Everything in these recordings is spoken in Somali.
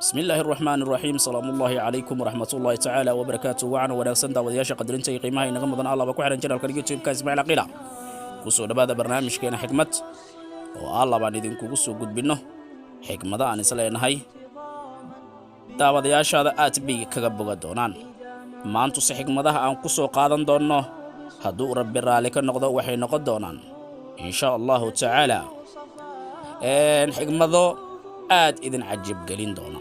بسم الله الرحمن الرحيم سلام الله عليكم ورحمة الله تعالى وبركاته وعنا وناسن داودياشا قدرنتي قيمها إنغا مدن الله بكو حرن جنال اليوتيوب كاسمع العقيلة كسو دبادا برنامج كينا حكمت والله بان إذن كوكسو قد بنه حكمة دا أنسلين هاي داودياشا دا آتبي كغبوغا دونان ما أنتو سي حكمة دا أنكسو قادن دونه هدو رب الرالك النقضة وحي نقض دونان إن شاء الله تعالى حكمة دو aad idin cajib gelin doona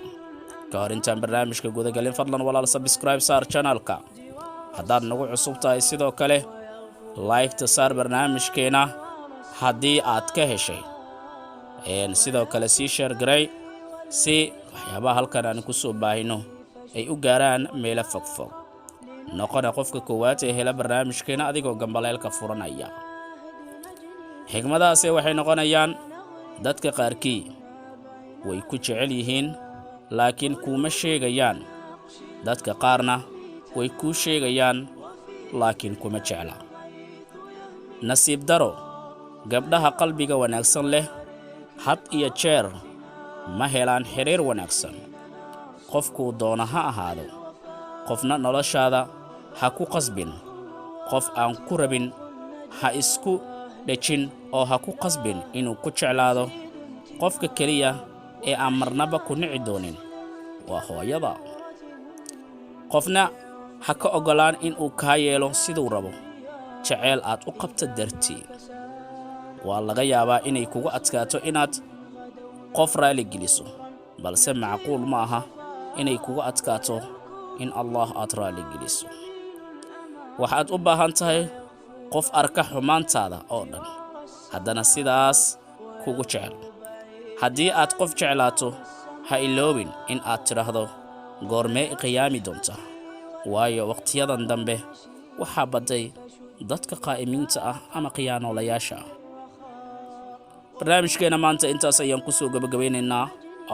ka hor intaan barnaamijka guda galin fadlan walaal subscribe saar channelka haddaad nagu cusub tahay sidoo kale like ta saar barnaamijkeena haddii aad ka heshay sidoo kale sii share garay si waxyaabaha halkan aan ku soo baahino ay u gaaraan meelo fogfog noqona qofka koowaad ee hela barnaamijkeena adigoo gambaleelka furanaya xigmadaasi waxay noqonayaan dadka qaarkii way ku jecel yihiin laakiin kuma sheegayaan dadka qaarna way ku sheegayaan laakiin kuma jecla nasiib daro gabdhaha qalbiga wanaagsan leh had iyo jeer ma helaan xiriir wanaagsan qofku doona ha ahaado qofna noloshaada ha ku qasbin qof aan ku rabin ha isku dhajin oo ha ku qasbin inuu ku jeclaado qofka kaliya ee aan marnaba ku nici doonin waa hooyada qofna ha ka ogolaan in uu ka yeelo siduu rabo jacayl aad u qabto dartii waa laga yaabaa inay kugu adkaato inaad qof raali geliso balse macquul ma aha inay kugu adkaato in Allah aad raali geliso waxaad u baahan tahay qof arka xumaantaada oo dhan haddana sidaas kugu jecel haddii aad qof jeclaato ha iloobin in aad tiraahdo goormee qiyaami doonta waayo waqtiyadan dambe waxaa baday dadka qaa'imiinta ah ama qiyaanolayaasha barnaamijkeena maanta intaas ayaan ku soo gabagabeynaynaa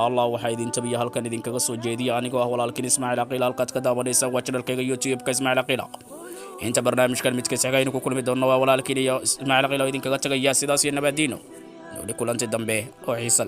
Allah waxaa idin tabiya halkan idinkaga soo jeediya anigoo ah walaalkiin Ismaaciil Aqiil halkaad ka daawanaysa waa channelkayga YouTube-ka Ismaaciil Aqiil inta barnaamijkan mid ka saxaynu ku kulmi doonno waa walaalkiin iyo Ismaaciil Aqiil idinkaga tagaya sidaas iyo nabadiino نقول لكل أنت دمبه أو عيسى